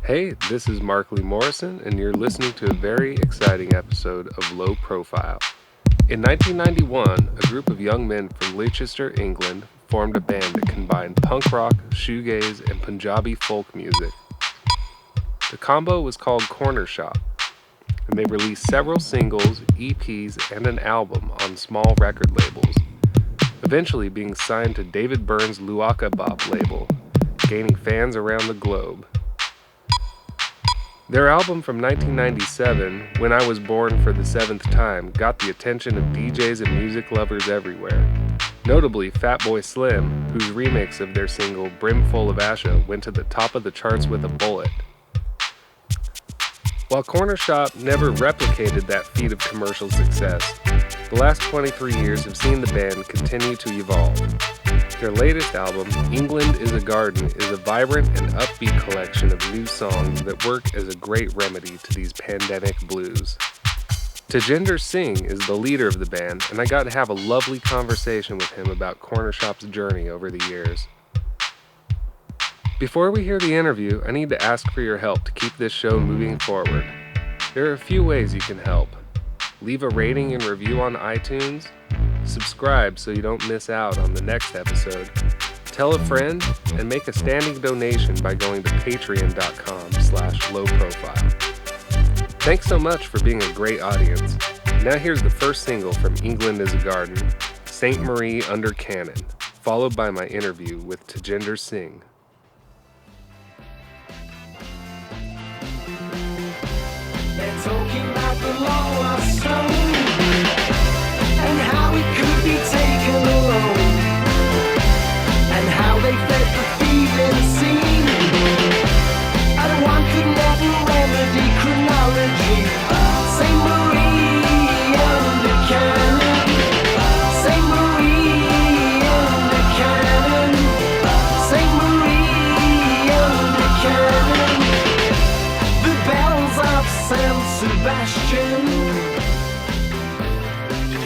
Hey, this is Mark Lee Morrison, and you're listening to a very exciting episode of Low Profile. In 1991, a group of young men from Leicester, England, formed a band that combined punk rock, shoegaze, and Punjabi folk music. The combo was called Cornershop, and they released several singles, EPs, and an album on small record labels, eventually being signed to David Byrne's Luaka Bop label, gaining fans around the globe. Their album from 1997, When I Was Born for the Seventh Time, got the attention of DJs and music lovers everywhere. Notably, Fatboy Slim, whose remix of their single Brimful of Asha went to the top of the charts with a bullet. While Cornershop never replicated that feat of commercial success, the last 23 years have seen the band continue to evolve. Their latest album, England is a Garden, is a vibrant and upbeat collection of new songs that work as a great remedy to these pandemic blues. Tajinder Singh is the leader of the band, and I got to have a lovely conversation with him about Cornershop's journey over the years. Before we hear the interview, I need to ask for your help to keep this show moving forward. There are a few ways you can help. Leave a rating and review on iTunes, subscribe so you don't miss out on the next episode, tell a friend, and make a standing donation by going to patreon.com/lowprofile. Thanks so much for being a great audience. Now here's the first single from England is a Garden, Saint Marie Under Cannon, followed by my interview with Tajinder Singh. They're talking about the lost soul and how it could be taken alone, and how they fed the feeling seen, and one could never remedy chronology. Saint Marie under cannon, Saint Marie under cannon, Saint Marie under cannon. The bells of San Sebastian.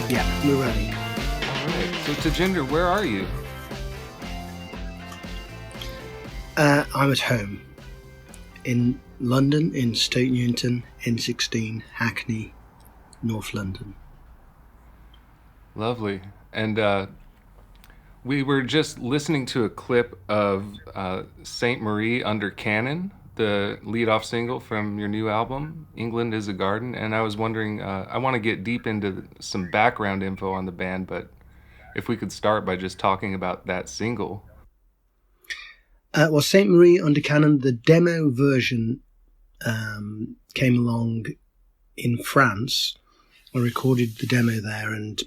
Yeah, we're ready. Alright, so Tajinder, where are you? I'm at home in London, in Stoke Newington, N16, Hackney, North London. Lovely. And we were just listening to a clip of Saint Marie Under Cannon, the lead-off single from your new album, England is a Garden, and I was wondering, I want to get deep into some background info on the band, but if we could start by just talking about that single. Well, Saint Marie Under Cannon, the demo version came along in France. I recorded the demo there, and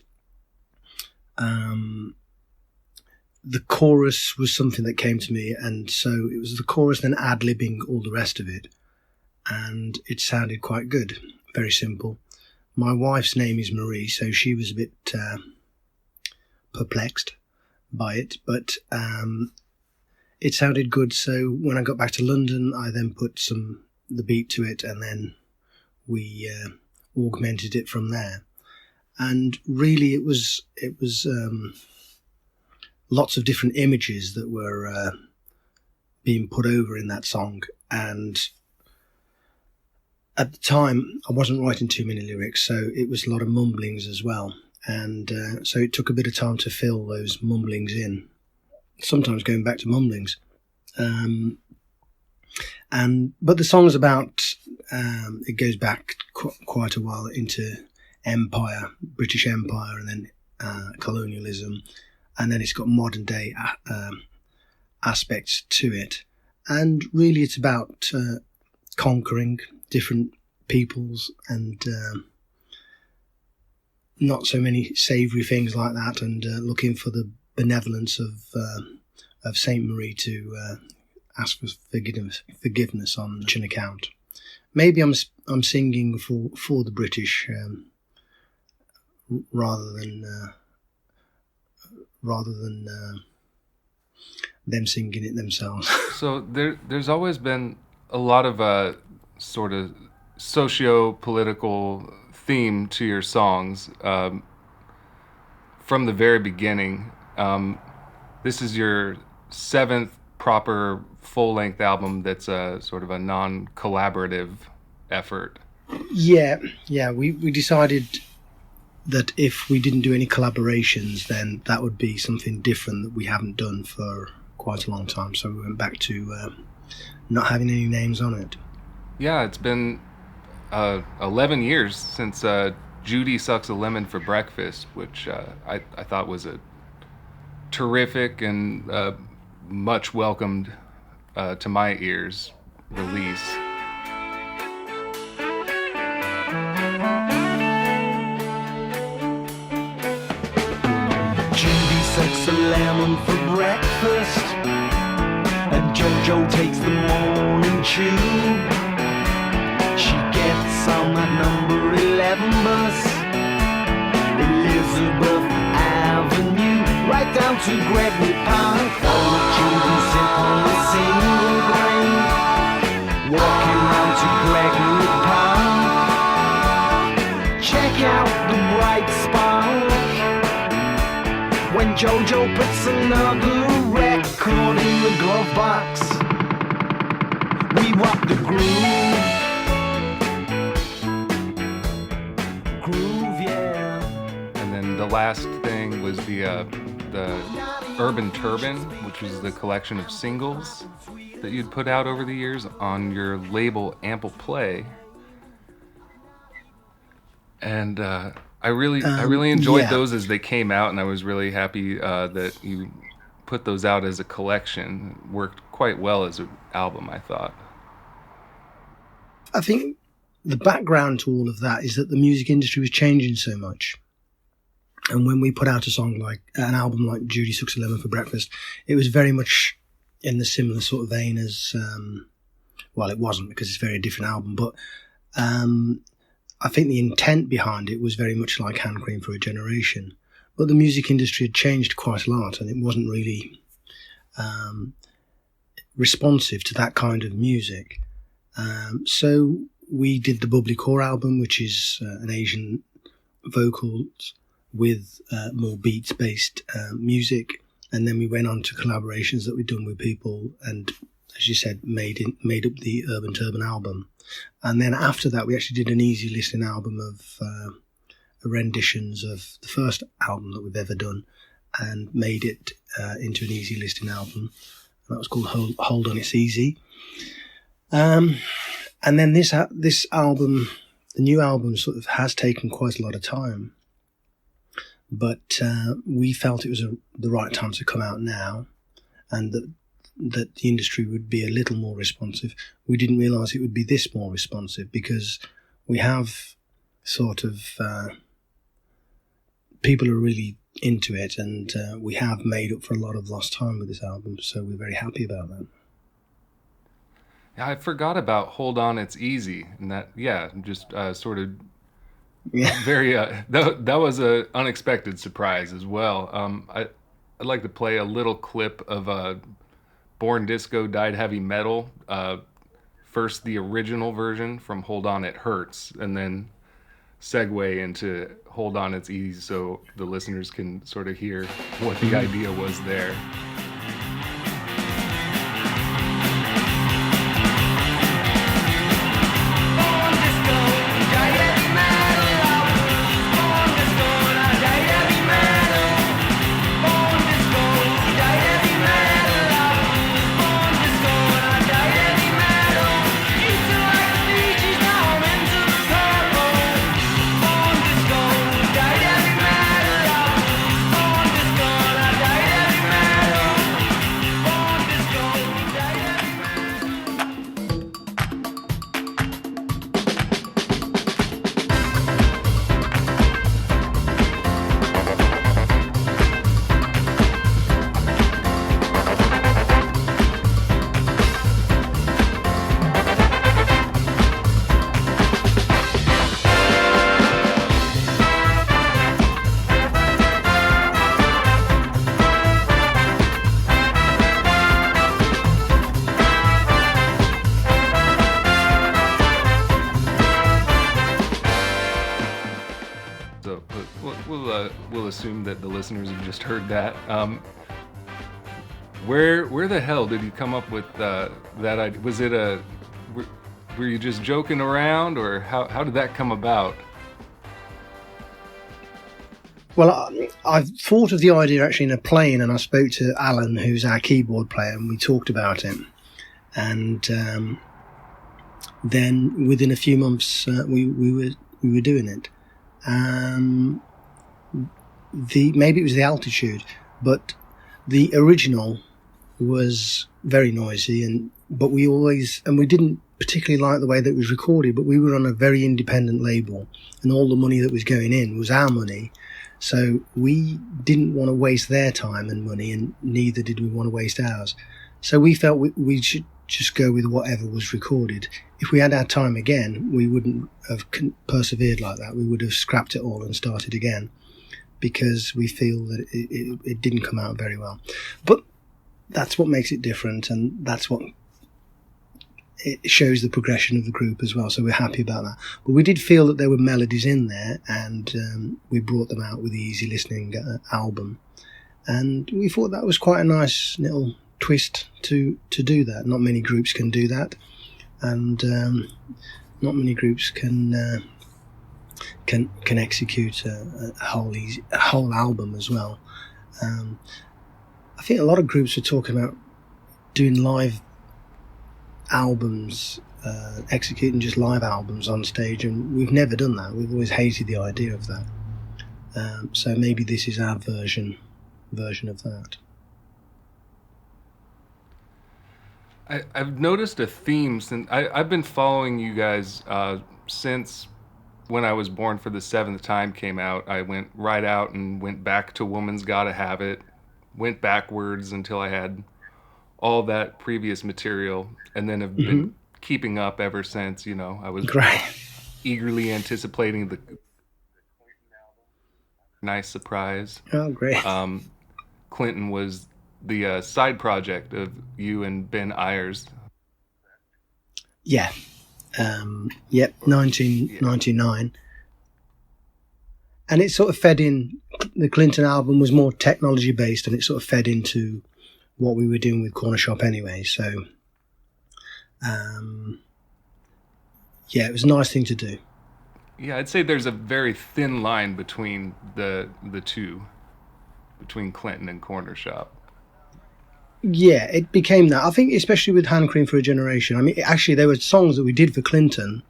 the chorus was something that came to me, and so it was the chorus then ad-libbing all the rest of it, and it sounded quite good. Very simple. My wife's name is Marie, so she was a bit perplexed by it, but it sounded good. So when I got back to London, I then put the beat to it, and then we augmented it from there. And really, it was lots of different images that were being put over in that song. And at the time, I wasn't writing too many lyrics, so it was a lot of mumblings as well. And so it took a bit of time to fill those mumblings in, sometimes going back to mumblings. But the song's about, it goes back quite a while into empire, British Empire, and then colonialism. And then it's got modern day aspects to it. And really it's about conquering different peoples and not so many savoury things like that, and looking for the benevolence of Saint Marie to ask for forgiveness on such an account. Maybe I'm singing for the British rather than them singing it themselves. So there's always been a lot of sort of socio-political theme to your songs from the very beginning. This is your seventh proper full-length album that's a sort of a non-collaborative effort. Yeah, we decided that if we didn't do any collaborations, then that would be something different that we haven't done for quite a long time. So we went back to not having any names on it. Yeah, it's been 11 years since Judy Sucks a Lemon for Breakfast, which I thought was a terrific and much welcomed to my ears release. Judy sucks a lemon for breakfast, and Jojo takes the morning tube. She gets on that number 11 bus, Elizabeth Avenue, right down to Gregory Park. All the children sit on a single grain, walking round to Gregory Park. Check out the bright spark when Jojo puts another record in the glove box. We rock the groove, yeah. And then the last thing was the Urban Turban, which was the collection of singles that you'd put out over the years on your label Ample Play. And I really enjoyed those as they came out, and I was really happy that you put those out as a collection. It worked quite well as an album, I thought. I think the background to all of that is that the music industry was changing so much. And when we put out a song like an album like Judy Sucks a Lemon for Breakfast, it was very much in the similar sort of vein as, well, it wasn't because it's a very different album, but I think the intent behind it was very much like Hand Cream for a Generation. But the music industry had changed quite a lot, and it wasn't really responsive to that kind of music. So we did the Bubbly Core album, which is an Asian vocals with more beats-based music. And then we went on to collaborations that we'd done with people and, as you said, made up the Urban Turban album. And then after that, we actually did an easy listening album of renditions of the first album that we've ever done and made it into an easy listening album. That was called Hold On, It's Easy. And then this album, the new album, sort of has taken quite a lot of time. But we felt it was the right time to come out now, and that the industry would be a little more responsive. We didn't realise it would be this more responsive because we have sort of people are really into it, and we have made up for a lot of lost time with this album, so we're very happy about that. Yeah, I forgot about Hold On, It's Easy, and that, just sort of very, that was an unexpected surprise as well. I'd like to play a little clip of Born Disco Died Heavy Metal, first the original version from Hold On, It Hurts, and then segue into Hold On, It's Easy so the listeners can sort of hear what the idea was there. We'll assume that the listeners have just heard that. Where the hell did you come up with that idea? Was it were, were you just joking around, or how did that come about? Well, I thought of the idea actually in a plane, and I spoke to Alan, who's our keyboard player, and we talked about it. And then within a few months, we were doing it. Maybe it was the altitude, but the original was very noisy, but we didn't particularly like the way that it was recorded, but we were on a very independent label, and all the money that was going in was our money. So we didn't want to waste their time and money, and neither did we want to waste ours. So we felt we should just go with whatever was recorded. If we had our time again, we wouldn't have persevered like that. We would have scrapped it all and started again, because we feel that it didn't come out very well. But that's what makes it different, and that's what it shows the progression of the group as well. So we're happy about that. But we did feel that there were melodies in there, and we brought them out with the Easy Listening album. And we thought that was quite a nice little twist to do that. Not many groups can do that, and not many groups can execute a whole album as well. I think a lot of groups are talking about doing live albums, executing just live albums on stage, and we've never done that. We've always hated the idea of that. So maybe this is our version of that. I've noticed a theme since I've been following you guys since when I Was Born for the Seventh Time came out. I went right out and went back to Woman's Gotta Have It, went backwards until I had all that previous material, and then have been keeping up ever since. You know, I was eagerly anticipating the nice surprise. Oh, great. Clinton was the side project of you and Ben Ayers. Yeah. Yep, 1999. And it sort of fed in. The Clinton album was more technology based, and it sort of fed into what we were doing with Cornershop anyway. So, yeah, it was a nice thing to do. Yeah, I'd say there's a very thin line between the two, between Clinton and Cornershop. Yeah, it became that. I think especially with Hand Cream for a Generation. I mean, actually, there were songs that we did for Clinton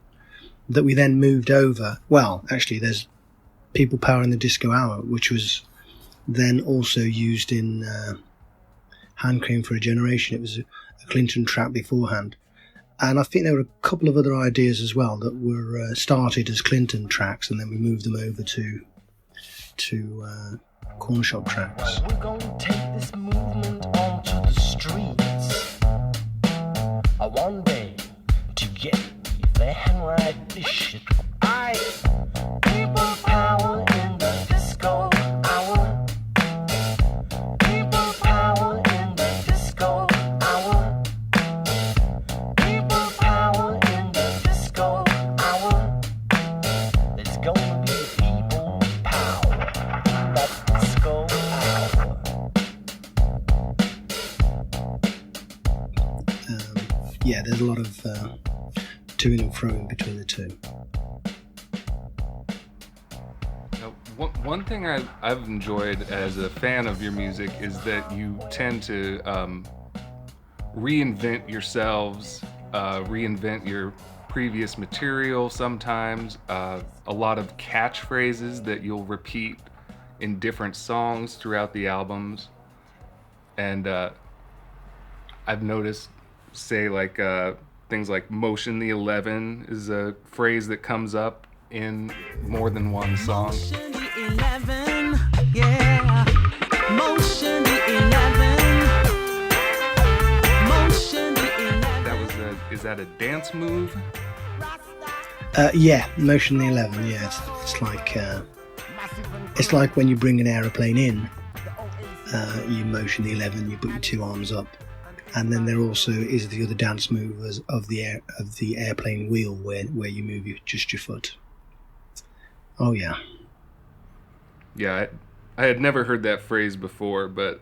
that we then moved over. Well, actually, there's People Power in the Disco Hour, which was then also used in Hand Cream for a Generation. It was a Clinton track beforehand. And I think there were a couple of other ideas as well that were started as Clinton tracks, and then we moved them over to Cornershop tracks. We're going to take this movement onto the streets. One day to get there and ride this shit. People power in the disco hour. People power in the disco hour. People power in the disco hour. There's gonna be people power in that disco hour. Yeah, there's a lot of to and fro between the two. One thing I've enjoyed as a fan of your music is that you tend to reinvent yourselves, reinvent your previous material sometimes, a lot of catchphrases that you'll repeat in different songs throughout the albums. And I've noticed, say, like things like Motion the 11 is a phrase that comes up in more than one song. Motion the 11, yeah. Motion the 11. Motion the 11. Is that a dance move? Yeah, Motion the 11. Yeah, it's like when you bring an aeroplane in, you motion the 11, you put your two arms up, and then there also is the other dance move of the airplane wheel where you move just your foot. Oh yeah. Yeah, I had never heard that phrase before, but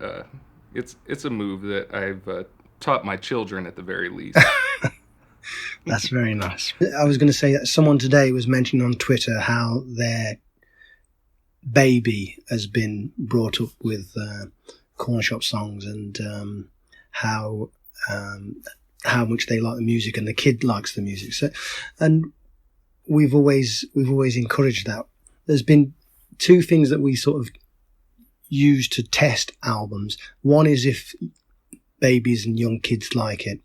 It's a move that I've taught my children at the very least. That's very nice. I was going to say that someone today was mentioning on Twitter how their baby has been brought up with Cornershop songs, and how much they like the music, and the kid likes the music. So, and we've always encouraged that. There's been two things that we sort of use to test albums. One is if babies and young kids like it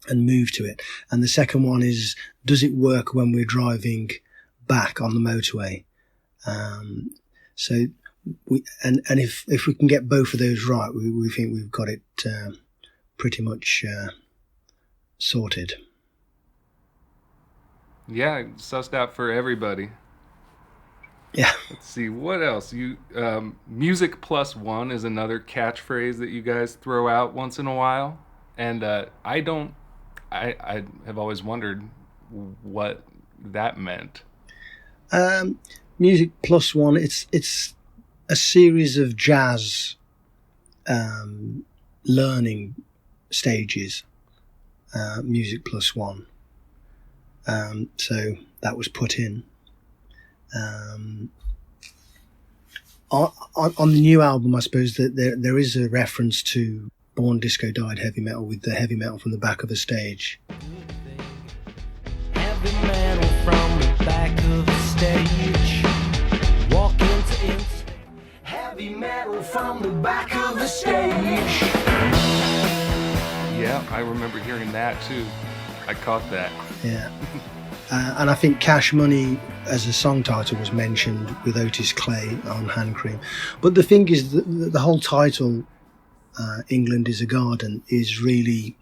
and move to it, and the second one is, does it work when we're driving back on the motorway? So we and if we can get both of those right, we think we've got it pretty much sorted. Yeah, sussed out for everybody. Yeah. Let's see, what else? Music plus one is another catchphrase that you guys throw out once in a while. And I have always wondered what that meant. Music plus one, it's a series of jazz learning stages. Music plus one. So that was put in. On the new album, I suppose that there is a reference to Born Disco Died heavy metal, with the heavy metal from the back of the stage. Heavy metal from the back of the stage. Walk into heavy metal from the back of the stage. Yeah, I remember hearing that too. I caught that. Yeah. And I think Cash Money as a song title was mentioned with Otis Clay on Hand Cream. But the thing is, the whole title, England is a Garden, is really,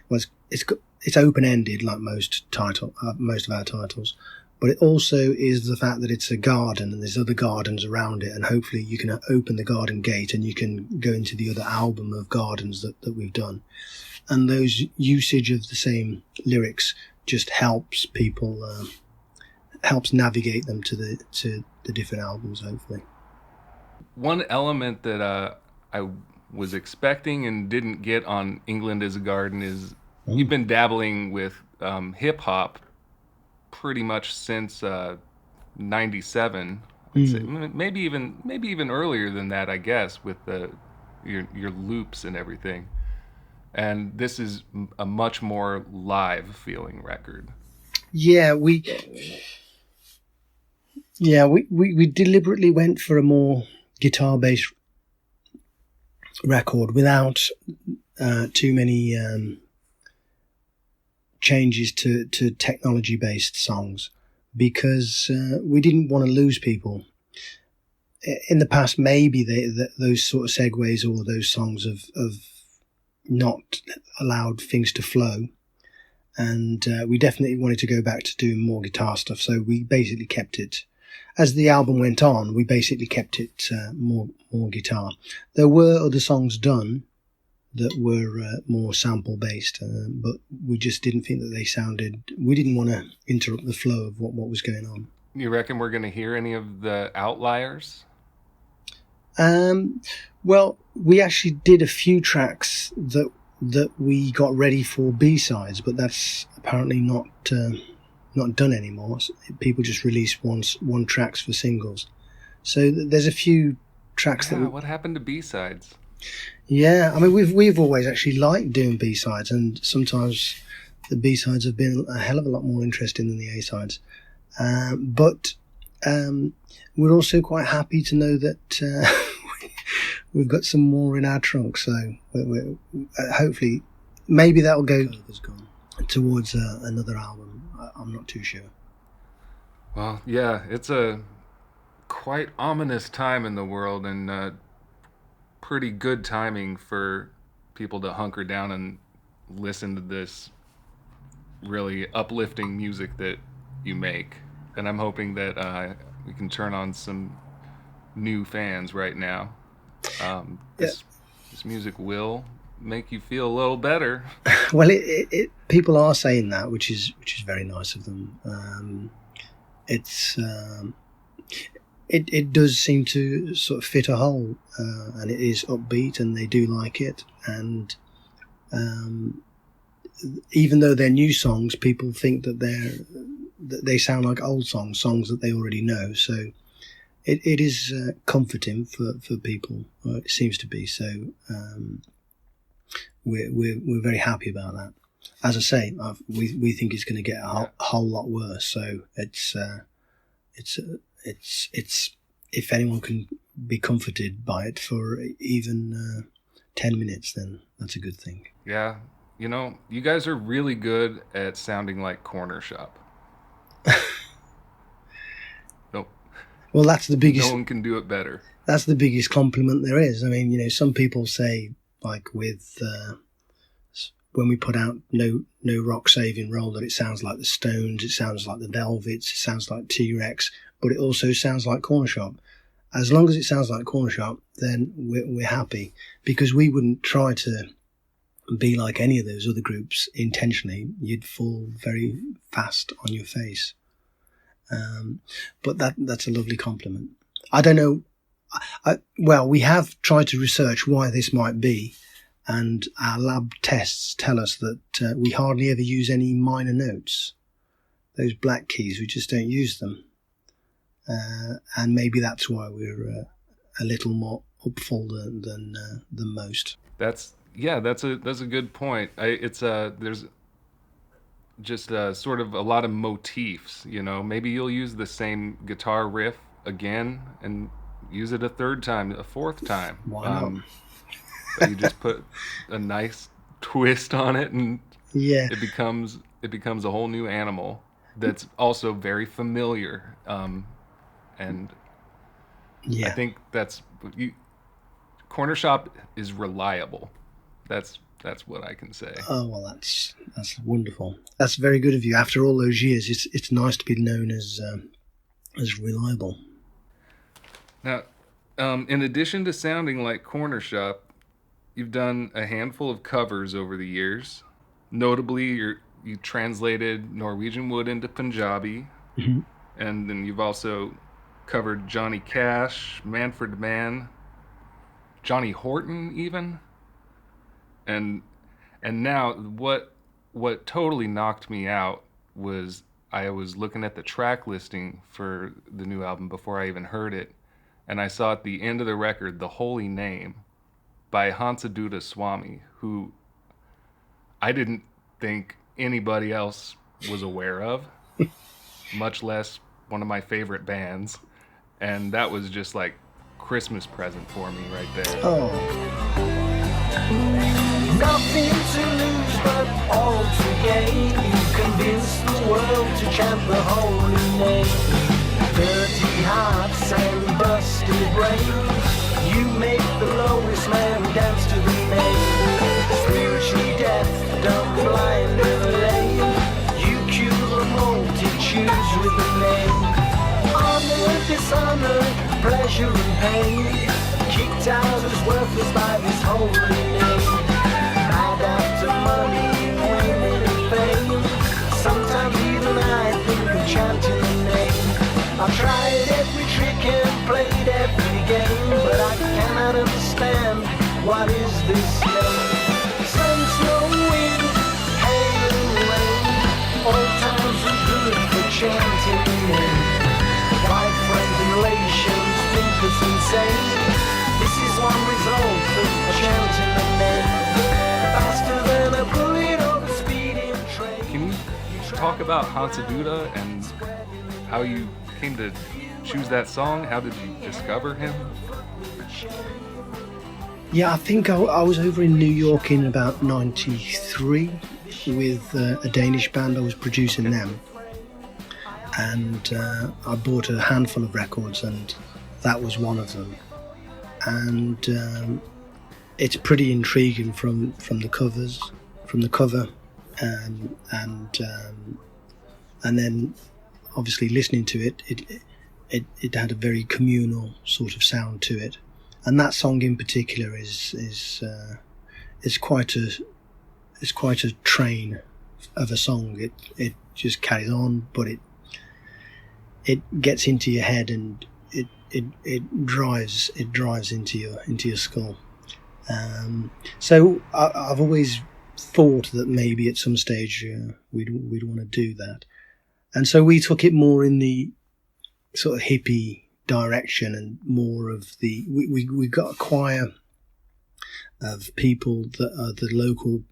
well, it's open-ended like most of our titles. But it also is the fact that it's a garden and there's other gardens around it, and hopefully you can open the garden gate and you can go into the other album of gardens that we've done. And those usage of the same lyrics just helps people, helps navigate them to the different albums, hopefully. One element that I was expecting and didn't get on England is a Garden is you've been dabbling with hip hop pretty much since '97. I'd say. Maybe even earlier than that, I guess, with your loops and everything. And this is a much more live feeling record. Yeah, we deliberately went for a more guitar-based record without too many changes to technology-based songs, because we didn't want to lose people. In the past, maybe those sort of segues or those songs have not allowed things to flow, and we definitely wanted to go back to doing more guitar stuff, so we basically kept it, as the album went on, we basically kept it more guitar. There were other songs done that were more sample based, but we just didn't think that they sounded, we didn't want to interrupt the flow of what was going on. You reckon we're going to hear any of the outliers? Well, we actually did a few tracks that we got ready for B-sides, but that's apparently not done anymore. People just release one tracks for singles. So there's a few tracks that. What happened to B-sides? Yeah, I mean we've always actually liked doing B-sides, and sometimes the B-sides have been a hell of a lot more interesting than the A-sides. But we're also quite happy to know that we've got some more in our trunk. So we're hopefully, maybe that will go towards another album. I'm not too sure. Well, yeah, it's a quite ominous time in the world, and pretty good timing for people to hunker down and listen to this really uplifting music that you make. And I'm hoping that we can turn on some new fans right now. This music will make you feel a little better. Well, it people are saying that, which is very nice of them. it does seem to sort of fit a hole, and it is upbeat, and they do like it. And even though they're new songs, people think that they sound like old songs that they already know. So it is comforting for people. It seems to be. So we're very happy about that. As I say, we think it's going to get a whole lot worse. So it's if anyone can be comforted by it for even 10 minutes, then that's a good thing. Yeah, you know, you guys are really good at sounding like Cornershop. Nope. Well, that's the biggest. No one can do it better. That's the biggest compliment there is. I mean, you know, some people say, like with when we put out No Rock Saving Roll, that it sounds like the Stones, it sounds like the Velvets, it sounds like T-Rex, but it also sounds like Cornershop. As long as it sounds like Cornershop, then we're happy, because we wouldn't try to be like any of those other groups intentionally. You'd fall very fast on your face. But that's a lovely compliment. I don't know. Well, we have tried to research why this might be, and our lab tests tell us that we hardly ever use any minor notes. Those black keys, we just don't use them. And maybe that's why we're a little more upful than most. That's a good point. There's just sort of a lot of motifs, you know. Maybe you'll use the same guitar riff again and use it a third time, a fourth time. Why not? But you just put a nice twist on it, and it becomes a whole new animal that's also very familiar. And I think Cornershop is reliable. That's what I can say. Oh, well, that's wonderful. That's very good of you. After all those years, it's nice to be known as reliable. Now, in addition to sounding like Cornershop, you've done a handful of covers over the years. Notably, you translated Norwegian Wood into Punjabi, Mm-hmm. and then you've also covered Johnny Cash, Manfred Mann, Johnny Horton even. And now what totally knocked me out was I was looking at the track listing for the new album before I even heard it, and I saw at the end of the record The Holy Name by Hansaduta Swami, who I didn't think anybody else was aware of, much less one of my favorite bands. And that was just like Christmas present for me right there. Oh. Nothing to lose but all to gain. You convince the world to chant the holy name. Dirty hearts and busted brains, you make the lowest man dance to the name. Spiritually deaf, dumb, blind, and lame, you cure the multitudes with the name. Honor, dishonor, pleasure and pain, kicked out as worthless by this holy name. Mad after money, women and fame, sometimes even I think of chanting the name. I've tried every trick and played every game, but I cannot understand what is this name. Sun, snow, wind, hail and rain, all times are good for chanting the name. My friends and relations think it's insane. This is one result of chanting the name. Faster than a bullet or a speeding train. Can you talk about Hansaduta and how you came to choose that song? How did you discover him? Yeah, I think I was over in New York in about 93 with a Danish band. I was producing them. And I bought a handful of records, and that was one of them. And it's pretty intriguing from the cover, and then obviously listening to it, it had a very communal sort of sound to it. And that song in particular is quite a train of a song. It just carries on, but it gets into your head, and it drives into your skull. So I've always thought that maybe at some stage we'd want to do that, and so we took it more in the sort of hippie direction and more of the we got a choir of people that are the local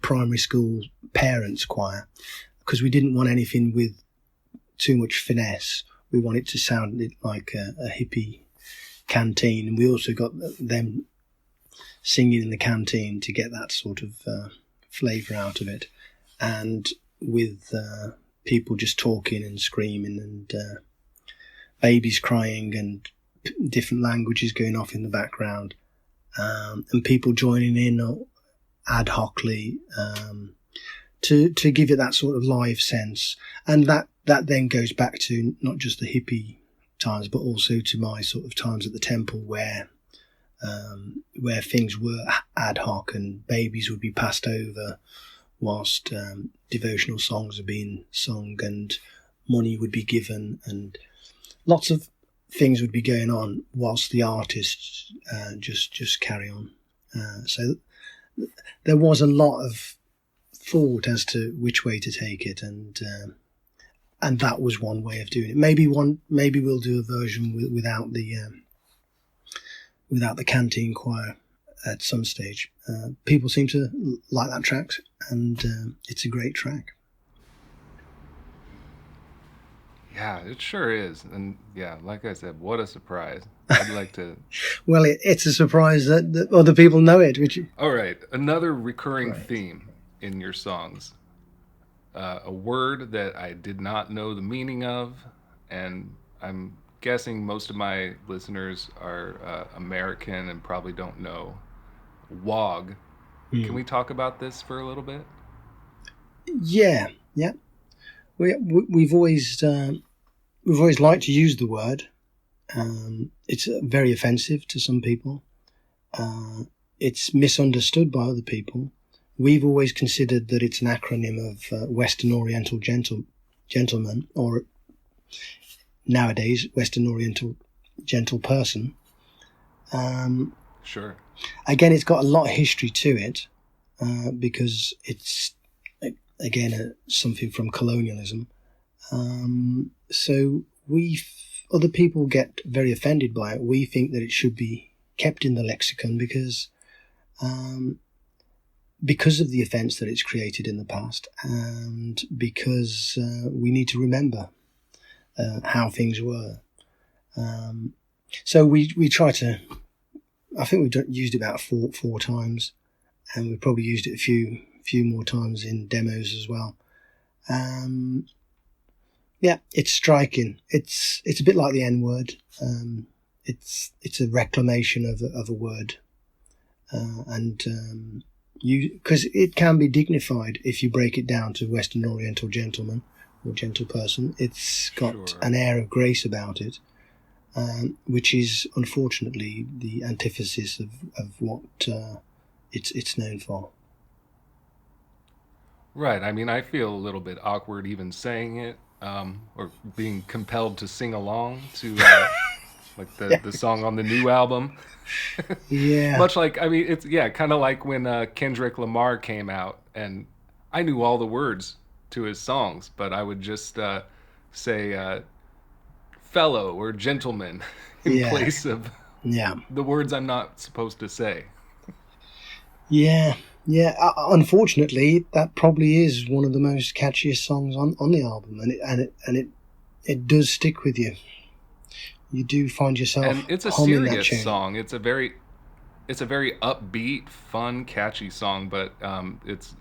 primary school parents choir, because we didn't want anything with too much finesse. We want it to sound like a hippie canteen, and we also got them singing in the canteen to get that sort of flavour out of it, and with people just talking and screaming and babies crying and different languages going off in the background, and people joining in ad hocly to give it that sort of live sense. And that then goes back to not just the hippie times, but also to my sort of times at the temple where things were ad hoc and babies would be passed over whilst devotional songs are being sung and money would be given and lots of things would be going on whilst the artists just carry on. So there was a lot of thought as to which way to take it, and that was one way of doing it. Maybe we'll do a version without the canteen choir at some stage. People seem to like that track, and it's a great track. Yeah, it sure is. And yeah, like I said, what a surprise. I'd like to... Well, it's a surprise that other people know it. All right, another recurring theme in your songs. A word that I did not know the meaning of, and I'm guessing most of my listeners are American and probably don't know. WOG. Can we talk about this for a little bit? Yeah. We've always liked to use the word. It's very offensive to some people. It's misunderstood by other people. We've always considered that it's an acronym of Western Oriental Gentleman, or nowadays Western Oriental Gentle Person. Sure. Again, it's got a lot of history to it because it's, again, something from colonialism. So other people get very offended by it. We think that it should be kept in the lexicon because of the offence that it's created in the past, and because we need to remember how things were. So we try to. I think we've used it about four times, and we've probably used it a few more times in demos as well. Yeah, it's striking. It's a bit like the N-word. It's a reclamation of a word, and because it can be dignified if you break it down to Western Oriental Gentleman or Gentle Person. It's got an air of grace about it, which is unfortunately the antithesis of what it's known for. Right. I mean, I feel a little bit awkward even saying it, or being compelled to sing along to like the song on the new album. Yeah. Much like, I mean, it's kind of like when Kendrick Lamar came out, and I knew all the words to his songs, but I would just say fellow or gentleman in place of the words I'm not supposed to say. Yeah. Unfortunately, that probably is one of the most catchiest songs on the album, and it does stick with you. You do find yourself, and it's a serious song. It's a very upbeat, fun, catchy song, but it's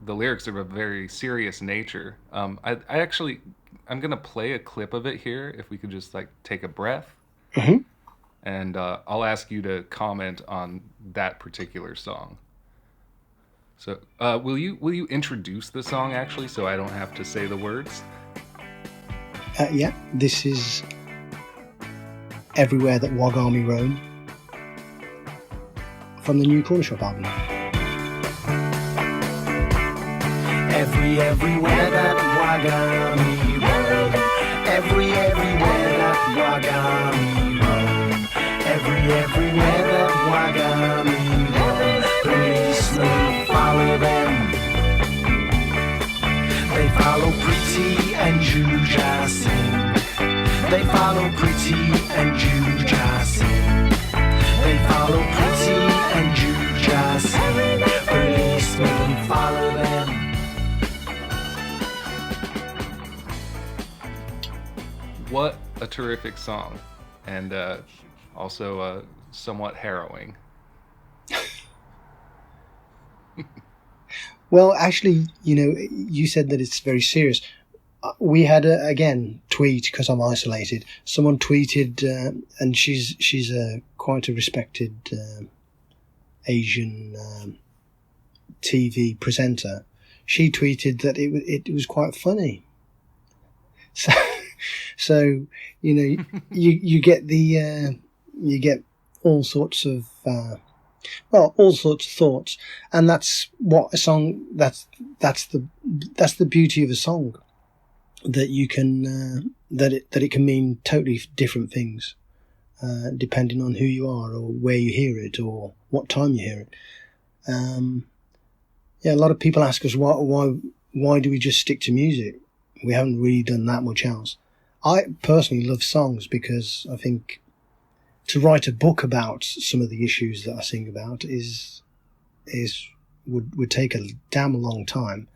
the lyrics are of a very serious nature. I'm gonna play a clip of it here. If we could just take a breath, and I'll ask you to comment on that particular song. So, will you introduce the song actually, so I don't have to say the words? Yeah, this is Everywhere That WOG Army Roam from the new Cornershop album. Everywhere that WOG Army roam. Everywhere that WOG follow Pretty and Jude Jasin. They follow Pretty and Jude Jasin. Policemen follow them. What a terrific song, and also somewhat harrowing. Well, actually, you said that it's very serious. We had again tweet, because I'm isolated. Someone tweeted, and she's quite a respected Asian TV presenter. She tweeted that it was quite funny. So you get you get all sorts of thoughts, and that's what a song. That's the beauty of a song, that you can that it can mean totally different things, depending on who you are or where you hear it or what time you hear it. A lot of people ask us why do we just stick to music? We haven't really done that much else. I personally love songs because I think to write a book about some of the issues that I sing about would take a damn long time,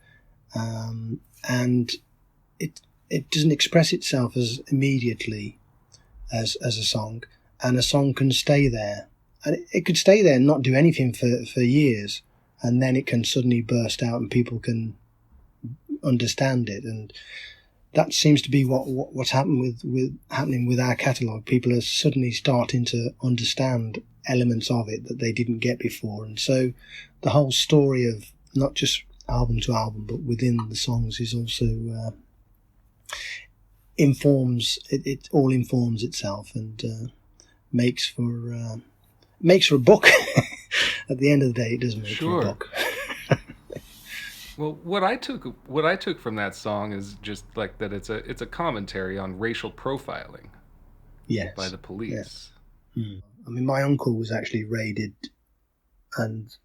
and it doesn't express itself as immediately as a song, and a song can stay there, and it could stay there and not do anything for years, and then it can suddenly burst out and people can understand it. And that seems to be what's happened happening with our catalogue. People are suddenly starting to understand elements of it that they didn't get before, and so the whole story of not just album to album, but within the songs is also it all informs itself and makes for a book. At the end of the day, it does make for a book. Well, what I took from that song is just like that it's a commentary on racial profiling. Yes. By the police. Yeah. I mean, my uncle was actually raided, and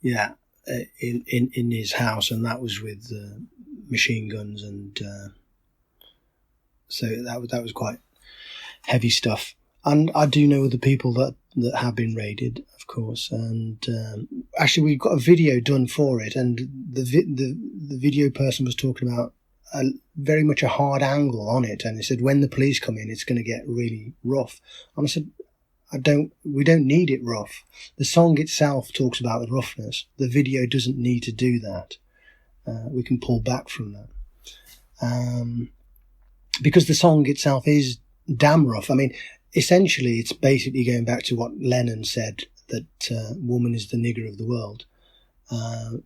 in his house, and that was with machine guns, and so that was quite heavy stuff. And I do know other people that have been raided, of course, and actually we've got a video done for it, and the video person was talking about very much a hard angle on it, and he said when the police come in, it's going to get really rough. And I said, we don't need it rough. The song itself talks about the roughness. The video doesn't need to do that. We can pull back from that, because the song itself is damn rough. I mean, essentially, it's basically going back to what Lennon said, that woman is the nigger of the world.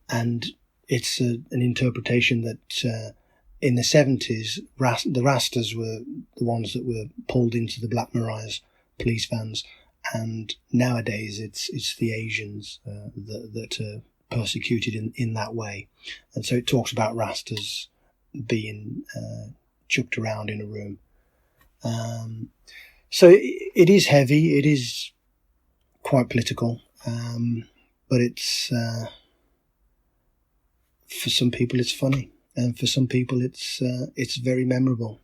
And it's an interpretation that in the 70s, the Rastas were the ones that were pulled into the Black Mariah's police vans. And nowadays, it's the Asians that are persecuted in that way. And so it talks about Rastas being chucked around in a room. So it is heavy, it is quite political, but it's for some people it's funny, and for some people it's very memorable,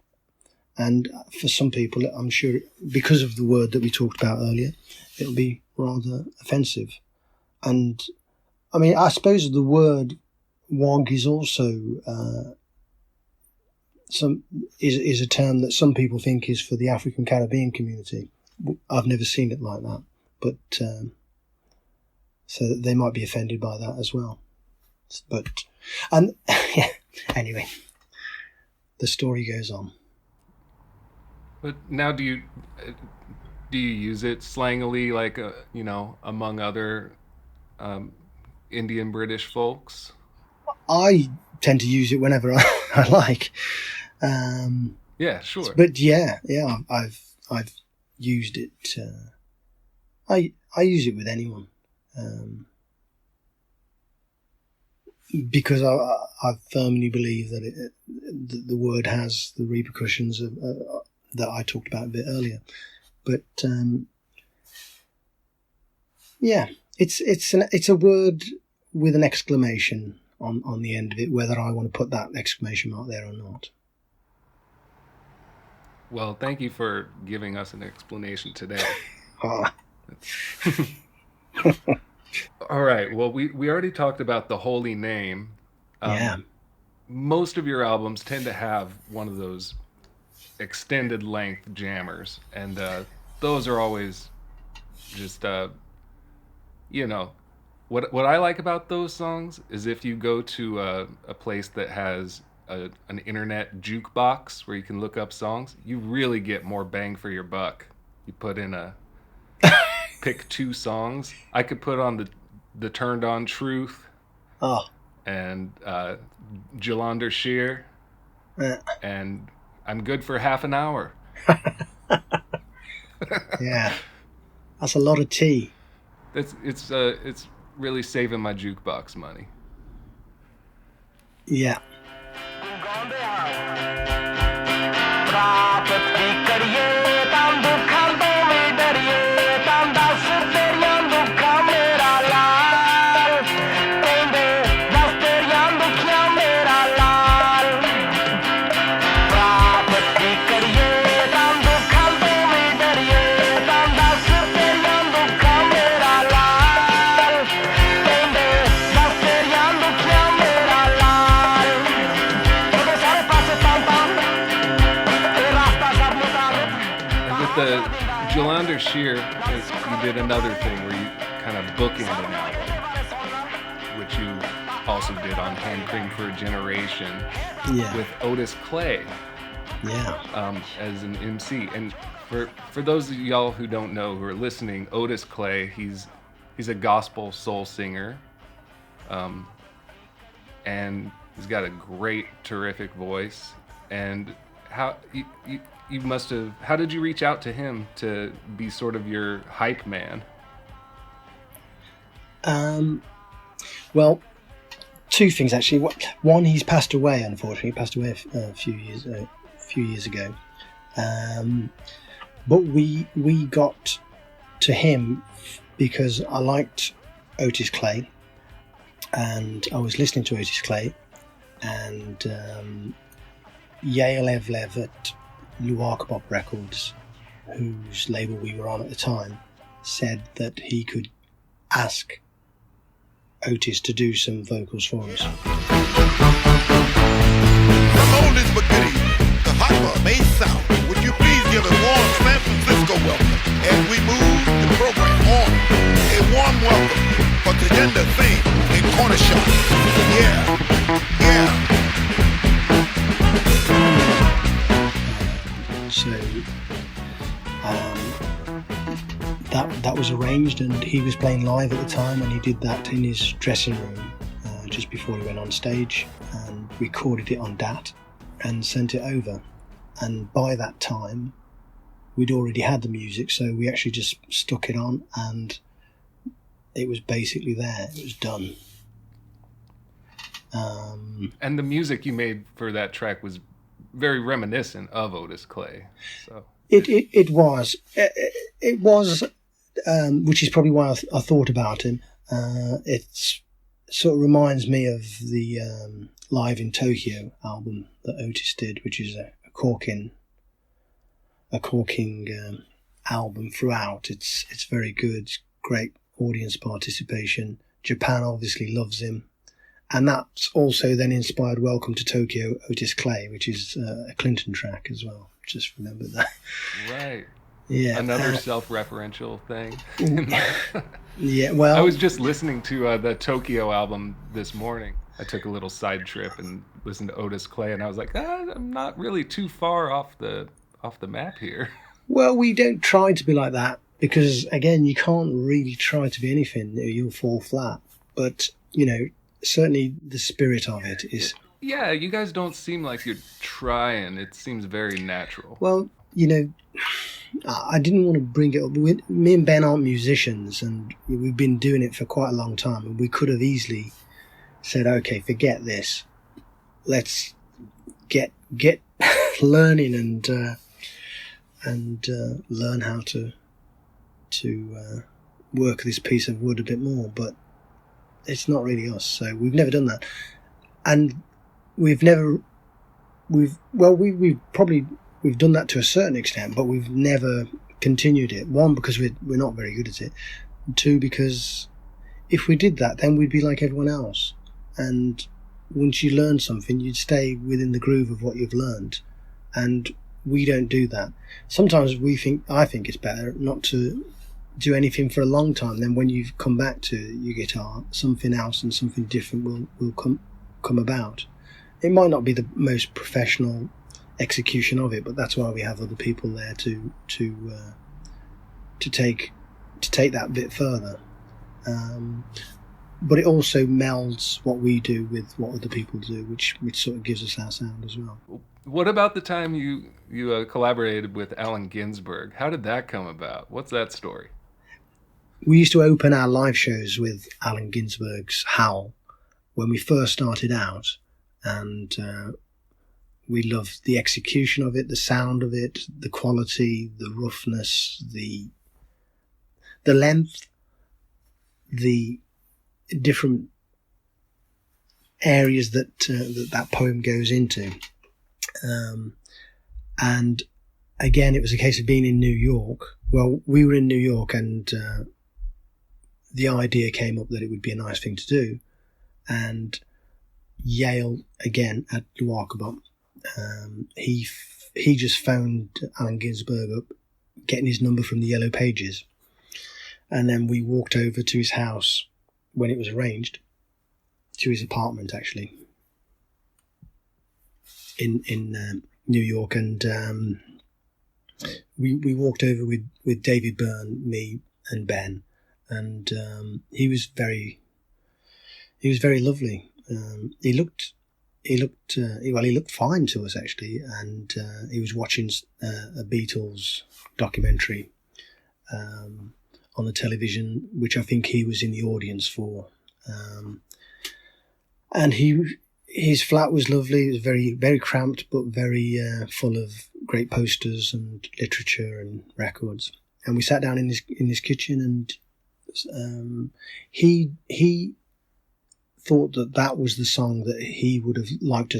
and for some people, I'm sure, because of the word that we talked about earlier, it'll be rather offensive. And I mean, I suppose the word wog is also is a term that some people think is for the African Caribbean community. I've never seen it like that, but so they might be offended by that as well. But anyway, the story goes on. But now, do you use it slangily, like among other Indian British folks? I tend to use it whenever I like. Yeah, sure. But yeah, I've used it. I use it with anyone, because I firmly believe that the word has the repercussions of that I talked about a bit earlier. But it's a word with an exclamation on the end of it, whether I want to put that exclamation mark there or not. Well, thank you for giving us an explanation today. Oh, All right. Well, we already talked about the Holy Name. yeah. Most of your albums tend to have one of those extended length jammers, and those are always just you know, what I like about those songs is if you go to a place that has an internet jukebox where you can look up songs, you really get more bang for your buck. You put in a pick two songs. I could put on the Turned On Truth Oh, and Jalander Shear, uh, and I'm good for half an hour. yeah. That's a lot of tea. It's really saving my jukebox money. Yeah. With the Jalander Shear, you did another thing where you kind of bookend an album, which you also did on Hand Cream for a Generation Yeah. with Otis Clay Yeah. as an MC. And for those of y'all who don't know, who are listening, Otis Clay, he's a gospel soul singer, and he's got a great, terrific voice. And how you must have, how did you reach out to him to be sort of your hype man? Well, two things actually. One, he's passed away. Unfortunately, he passed away a few years ago. But we got to him because I liked Otis Clay, and I was listening to Otis Clay, and Yael Evlev at Luarkabop Records, whose label we were on at the time, said that he could ask Otis to do some vocals for us. The oldest but goodies, the hyper main sound. Would you please give a warm San Francisco welcome as we move the program on? A warm welcome for Tajenda Singh in Cornershop. Yeah. So that was arranged, and he was playing live at the time, and he did that in his dressing room just before he went on stage, and recorded it on DAT and sent it over. And by that time we'd already had the music, so we actually just stuck it on, and it was basically there. It was done. And the music you made for that track was very reminiscent of Otis Clay. So it was, which is probably why I thought about him. It sort of reminds me of the Live in Tokyo album that Otis did, which is a corking album throughout. It's very good. It's great audience participation. Japan obviously loves him. And that's also then inspired Welcome to Tokyo, Otis Clay, which is a Clinton track as well. Just remember that. Right. Yeah. Another self-referential thing. Yeah, well, I was just listening to the Tokyo album this morning. I took a little side trip and listened to Otis Clay, and I was like, I'm not really too far off the map here. well, we don't try to be like that because, again, you can't really try to be anything. You'll fall flat. But, certainly the spirit of it is. Yeah, you guys don't seem like you're trying. It seems very natural. Well, I didn't want to bring it up. Me and Ben aren't musicians, and we've been doing it for quite a long time, and we could have easily said, okay, forget this. Let's get learning and learn how to work this piece of wood a bit more, but it's not really us, so we've never done that. And we've probably we've done that to a certain extent, but we've never continued it. One, because we're not very good at it. Two, because if we did that, then we'd be like everyone else. And once you learn something, you'd stay within the groove of what you've learned. And we don't do that. Sometimes I think it's better not to do anything for a long time. Then when you've come back to your guitar, something else and something different will come about. It might not be the most professional execution of it, but that's why we have other people there to take that bit further. But it also melds what we do with what other people do, which sort of gives us our sound as well. What about the time you collaborated with Allen Ginsberg? How did that come about? What's that story? We used to open our live shows with Allen Ginsberg's Howl when we first started out, and we loved the execution of it, the sound of it, the quality, the roughness, the length, the different areas that poem goes into. And again, it was a case of being in New York. Well, we were in New York, and the idea came up that it would be a nice thing to do. And Yale, again, at Luakabot, he just phoned Allen Ginsberg up, getting his number from the Yellow Pages. And then we walked over to his house when it was arranged, to his apartment, actually, in New York. And we walked over with David Byrne, me and Ben. And he was very lovely. He looked fine to us, actually, and he was watching a Beatles documentary on the television, which I think he was in the audience for. And his flat was lovely. It was very, very cramped, but very full of great posters and literature and records. And we sat down in his kitchen, and he thought that was the song that he would have liked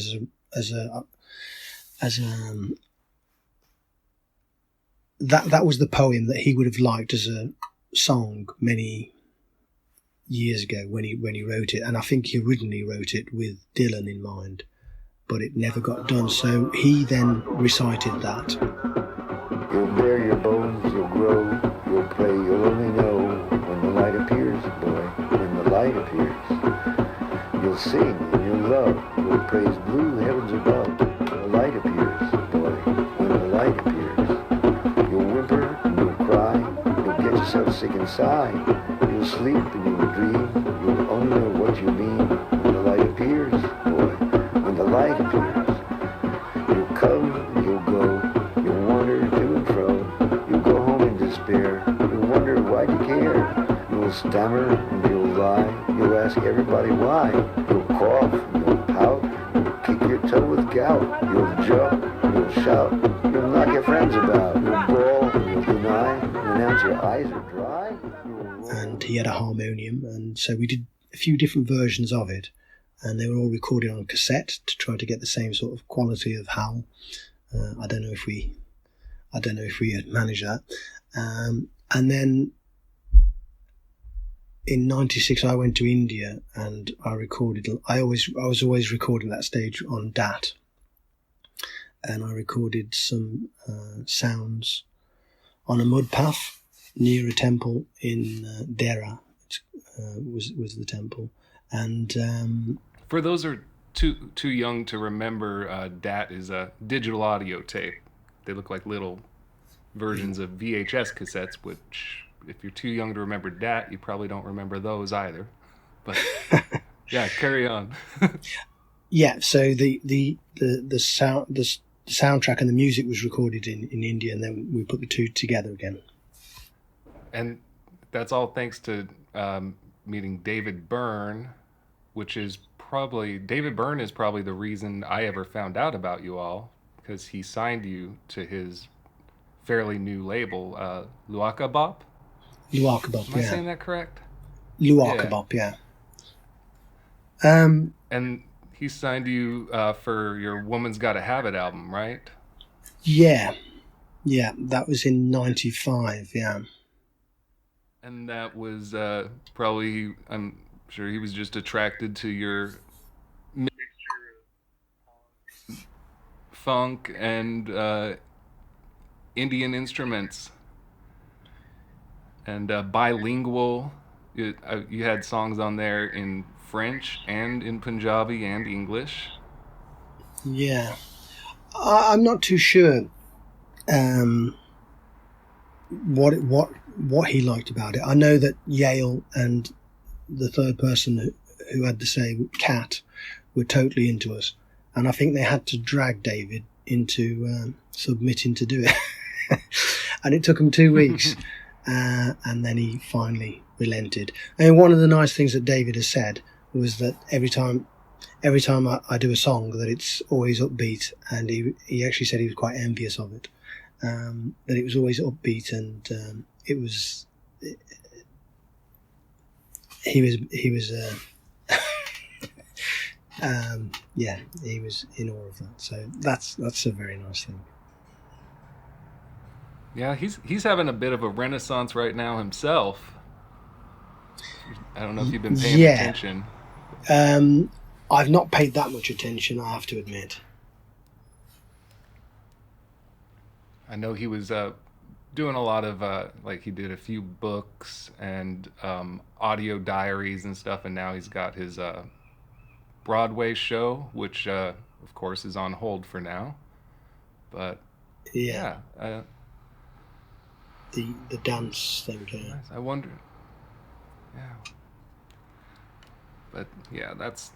that was the poem that he would have liked as a song many years ago when he wrote it. And I think he originally wrote it with Dylan in mind, but it never got done. So he then recited that. You'll bear your bones, you'll grow, you'll play, you'll only know when the light appears, boy, when the light appears. You'll sing and you'll love, you'll praise blue heavens above, when the light appears, boy, when the light appears. You'll whimper and you'll cry, you'll get yourself sick and sigh, you'll sleep and you'll dream, you'll only know what you mean, when the light appears, boy, when the light appears. You'll come and you'll go, you'll wander to and fro, you'll go home in despair, you'll wonder why'd you care, you'll stammer and you'll lie, you'll ask everybody why, you'll cough, you'll pout, you'll kick your toe with gout, you'll jump, you'll shout, you'll knock your friends about, you'll brawl, you'll deny, you'll announce your eyes are dry. And he had a harmonium, and so we did a few different versions of it, and they were all recorded on cassette to try to get the same sort of quality of Howl. I don't know if we had managed that. And then in '96, I went to India and I recorded. I was always recording that stage on DAT, and I recorded some sounds on a mud path near a temple in Dera. Was the temple, and for those who are too young to remember, DAT is a digital audio tape. They look like little versions of VHS cassettes, which, if you're too young to remember DAT, you probably don't remember those either. But yeah, carry on. Yeah, so the soundtrack and the music was recorded in India, and then we put the two together again. And that's all thanks to meeting David Byrne, which is David Byrne is probably the reason I ever found out about you all, because he signed you to his fairly new label, Luakabot. Luakabot, Am I saying that correct? Luakabot, yeah. And he signed you for your Woman's Gotta Have It album, right? Yeah, that was in '95. Yeah, And that was probably, I'm sure he was just attracted to your funk and Indian instruments and bilingual. You had songs on there in French and in Punjabi and English. yeah. I'm not too sure what he liked about it. I know that Yale and the third person who had to say Cat were totally into us, and I think they had to drag David into submitting to do it, and it took him 2 weeks, and then he finally relented. And one of the nice things that David has said was that every time I do a song, that it's always upbeat, and he actually said he was quite envious of it, that it was always upbeat, and it was. He was yeah, he was in awe of that. So that's a very nice thing. Yeah, he's having a bit of a renaissance right now himself. I don't know if you've been paying attention. I've not paid that much attention, I have to admit. I know he was doing a lot of like he did a few books and audio diaries and stuff, and now he's got his Broadway show, which of course is on hold for now. But yeah, the dance thing. Yeah. Nice. I wonder. Yeah, but yeah, that's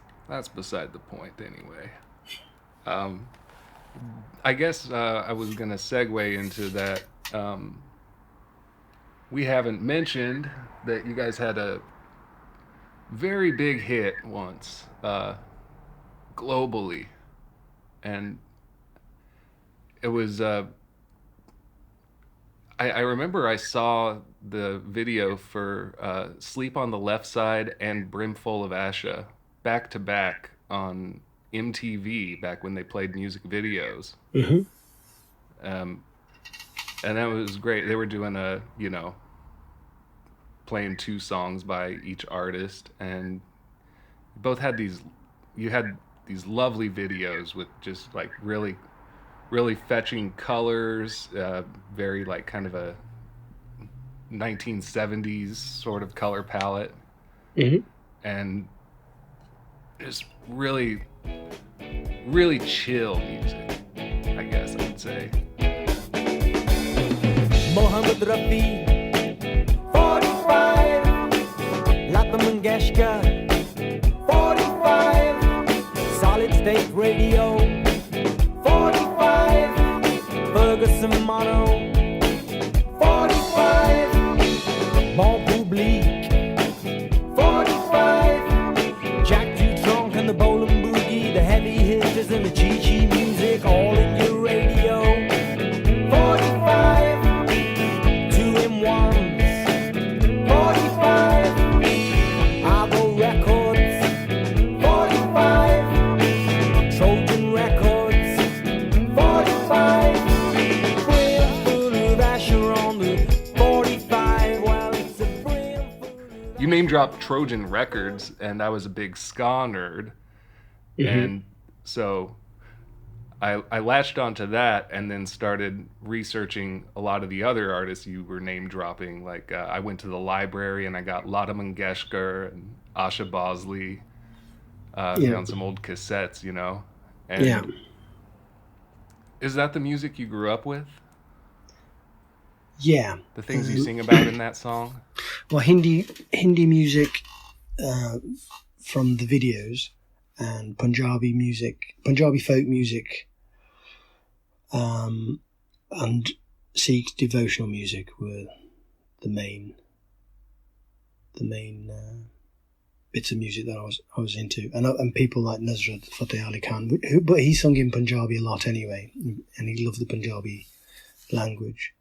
beside the point anyway. I guess I was gonna segue into that. We haven't mentioned that you guys had a very big hit once, globally, and it was. I remember I saw the video for "Sleep on the Left Side" and "Brimful of Asha" back to back on MTV back when they played music videos. Mm-hmm. And that was great. They were doing playing two songs by each artist, and both had you had these lovely videos with just like really, really fetching colors, very like kind of a 1970s sort of color palette, and just really, really chill music, I guess I would say. Mohammed Rafi, 45, Lata Mangeshkar, 45, Solid State Radio, 45, Ferguson Mono, 45, Bon Public, 45, Jack Dutronc and the Bowling Boogie, the heavy hitters and the Chi-Chi music, all in your radio, 45. You name dropped Trojan Records, and I was a big ska nerd, and so I latched onto that, and then started researching a lot of the other artists you were name dropping. Like I went to the library and I got Lata Mangeshkar and Asha Bosley, found some old cassettes, And is that the music you grew up with? Yeah. The things you sing about in that song? Well, Hindi music from the videos, and Punjabi folk music, and Sikh devotional music were the main bits of music that I was into, and people like Nusrat Fateh Ali Khan, but he sung in Punjabi a lot anyway, and he loved the Punjabi language.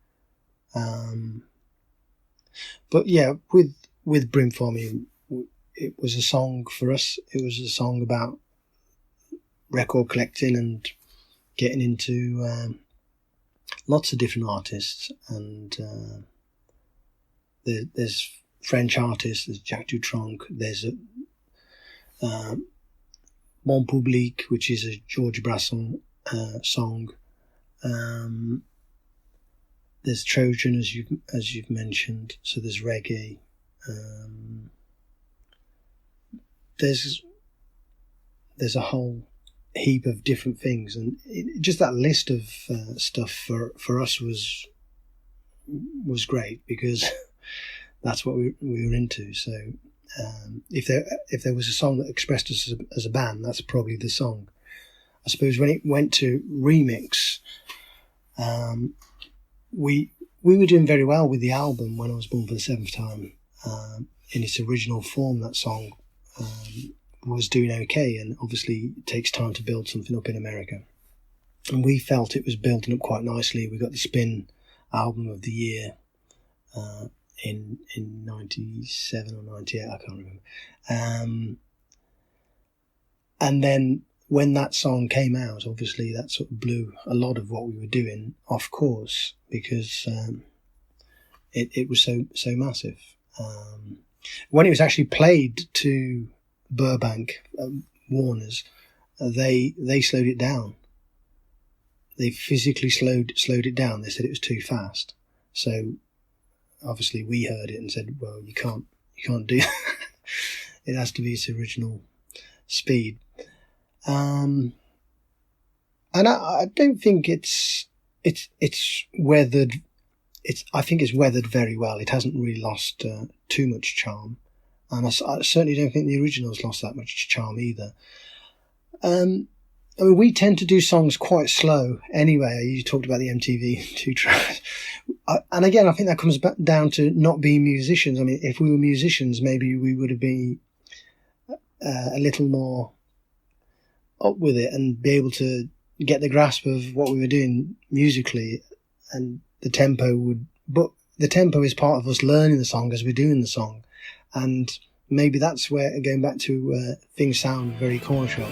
But yeah, with Brimful, it was a song for us. It was a song about record collecting and getting into lots of different artists, and there's French artists. There's Jacques Dutronc. There's Mon Public, which is a Georges Brassens song. There's Trojan, as you've mentioned. So there's reggae. There's a whole heap of different things, and just that list of stuff for us was great, because that's what we were into. So if there was a song that expressed us as a band, that's probably the song. I suppose when it went to remix, we were doing very well with the album When I Was Born for the Seventh Time. In its original form, that song was doing okay, and obviously it takes time to build something up in America. And we felt it was building up quite nicely. We got the Spin album of the year in 97 or 98, I can't remember. And then when that song came out, obviously that sort of blew a lot of what we were doing off course, because it was so massive. When it was actually played to Burbank Warners, they slowed it down. They physically slowed it down. They said it was too fast. So obviously we heard it and said, well, you can't do that. It has to be its original speed. And I don't think it's weathered. I think it's weathered very well. It hasn't really lost too much charm, and I certainly don't think the original's lost that much charm either. I mean, we tend to do songs quite slow anyway. You talked about the MTV 2 tracks, and again, I think that comes back down to not being musicians. I mean, if we were musicians, maybe we would have been a little more up with it and be able to get the grasp of what we were doing musically, and the tempo is part of us learning the song as we're doing the song. And maybe that's where, going back to things sound very Cornershop.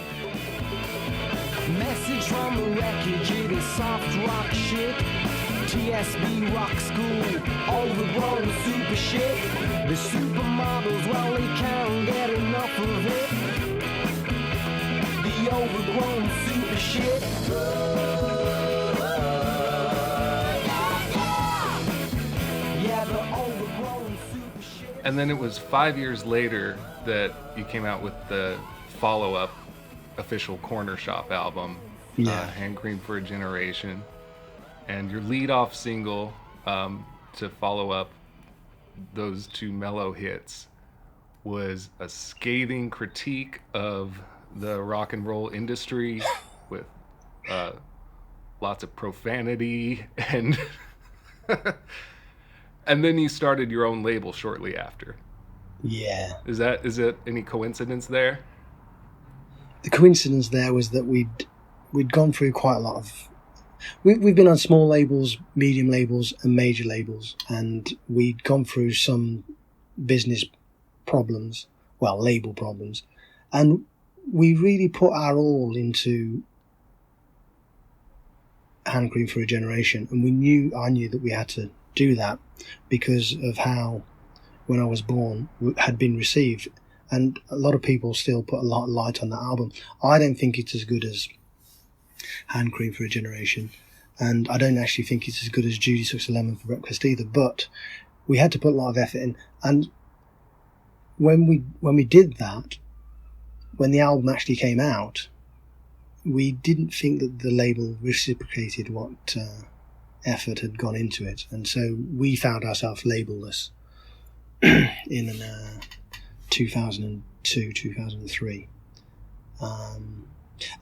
Message from the wreckage, it is soft rock shit. TSB rock school, overgrown super shit. The supermodels, well, they can't get enough of it. The overgrown super shit. Yeah, the overgrown super shit. And then it was 5 years later that you came out with the follow-up official Cornershop album, Hand Cream for a Generation. And your lead-off single to follow up those two mellow hits was a scathing critique of the rock and roll industry with lots of profanity, and and then you started your own label shortly after. Yeah. Is it any coincidence there? The coincidence there was that we'd gone through quite a lot of... We've been on small labels, medium labels, and major labels, and we'd gone through some business problems, well, label problems, and we really put our all into Hand Cream for a Generation, and I knew that we had to do that because of how When I Was Born had been received, and a lot of people still put a lot of light on that album. I don't think it's as good as Hand Cream for a Generation, and I don't actually think it's as good as Judy Sucks a Lemon for Breakfast either, but we had to put a lot of effort in. And when we did that, when the album actually came out, we didn't think that the label reciprocated what effort had gone into it, and so we found ourselves labelless in 2002, 2003.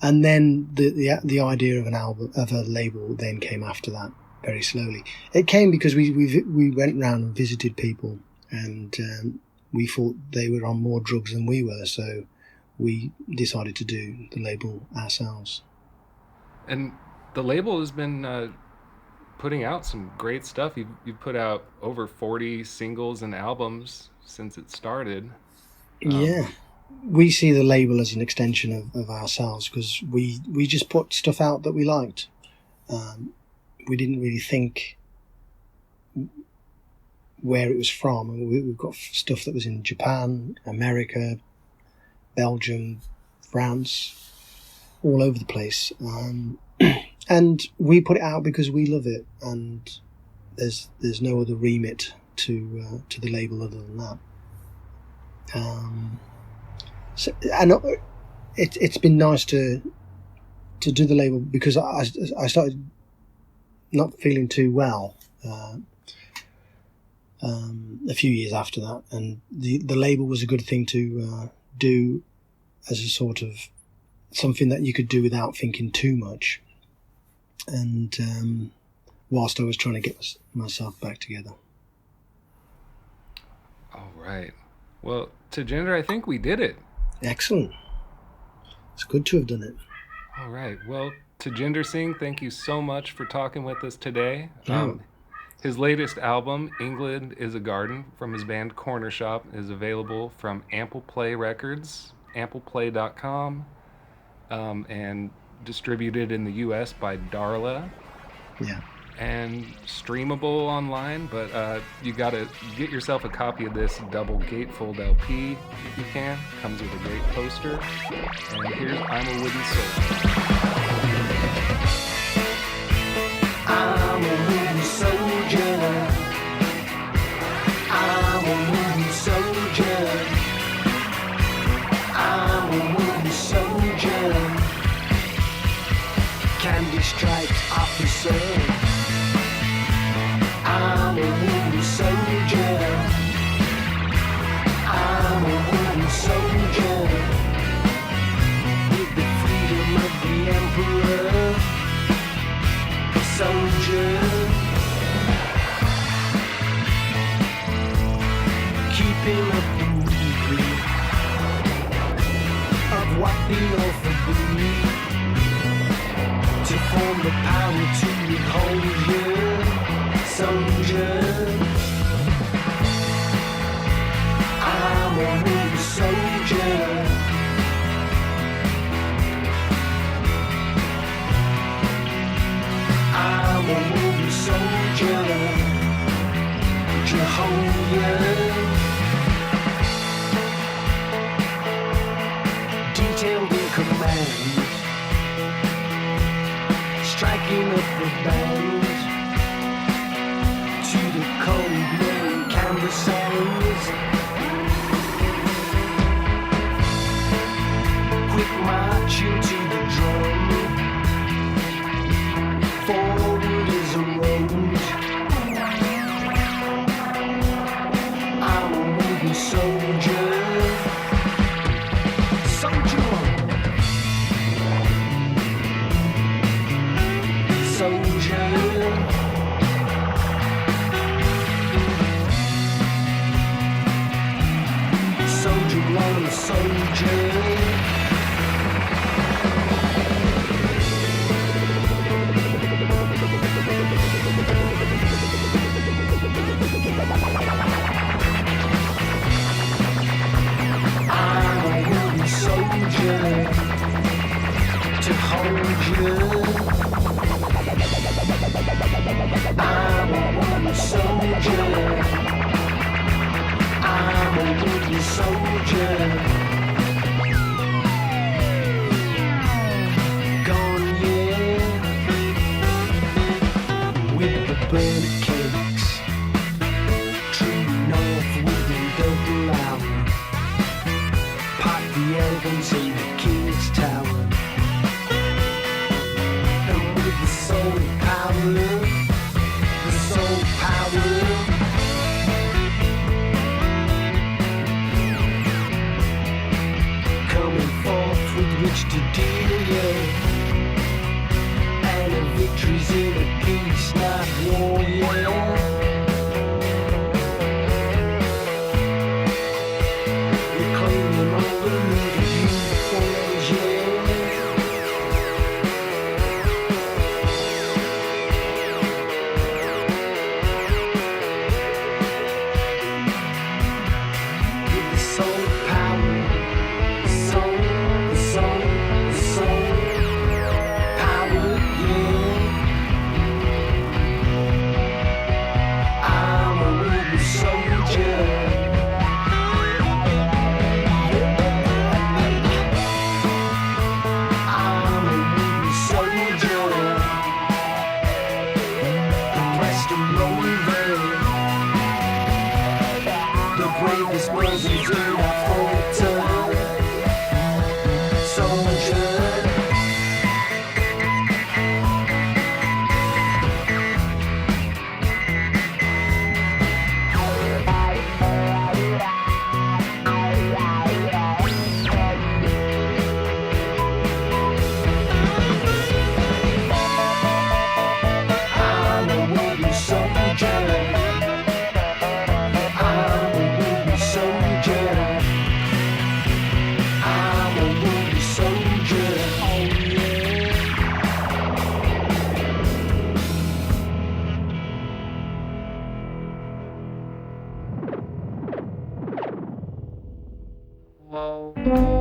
And then the idea of an album, of a label, then came after that very slowly. It came because we went round and visited people, and we thought they were on more drugs than we were, so we decided to do the label ourselves. And the label has been putting out some great stuff. You've put out over 40 singles and albums since it started. Yeah. We see the label as an extension of ourselves, because we just put stuff out that we liked. we didn't really think where it was from. And we've got stuff that was in Japan, America, Belgium, France, all over the place. And we put it out because we love it, and there's no other remit to the label other than that. So, and it's been nice to do the label, because I started not feeling too well a few years after that, and the label was a good thing to do as a sort of something that you could do without thinking too much, and whilst I was trying to get myself back together. All right. Well, to Gender, I think we did it. Excellent. It's good to have done it. All right. Well, to Gender Singh, thank you so much for talking with us today. His latest album, England is a Garden, from his band Cornershop, is available from Ample Play Records, ampleplay.com, and distributed in the U.S. by Darla. Yeah. And streamable online, but you gotta get yourself a copy of this double gatefold LP if you can. Comes with a great poster. And here's I'm a Wooden Soldier. I'm a wooden soldier. I'm a wooden soldier. I'm a wooden soldier. Candy striped officer. I'm a wooden soldier. I'm a wooden soldier. With the freedom of the emperor. Soldier. Keeping up the movement of what the orphan be. To form the power to withhold you, soldier. I'm a wooden soldier. I'm a wooden soldier. Jehovah. Detailed in command. Striking up the band to the cold blowing canvas songs. Quick march into the drum. Forward is a road. I'm a wooden soldier. Soldier on. Soldier. Soldier on, soldier. I'm a wooden soldier to hold you. I'm a wooden soldier. I'm a wooden soldier. Gone, yeah, with the burnt cakes. True north with the double hour. Pop the elephants in the king's tower. And with the soul power, the soul power. Coming forth with which to deal, yeah. And a victory's in a peace, not war, yeah. Mo.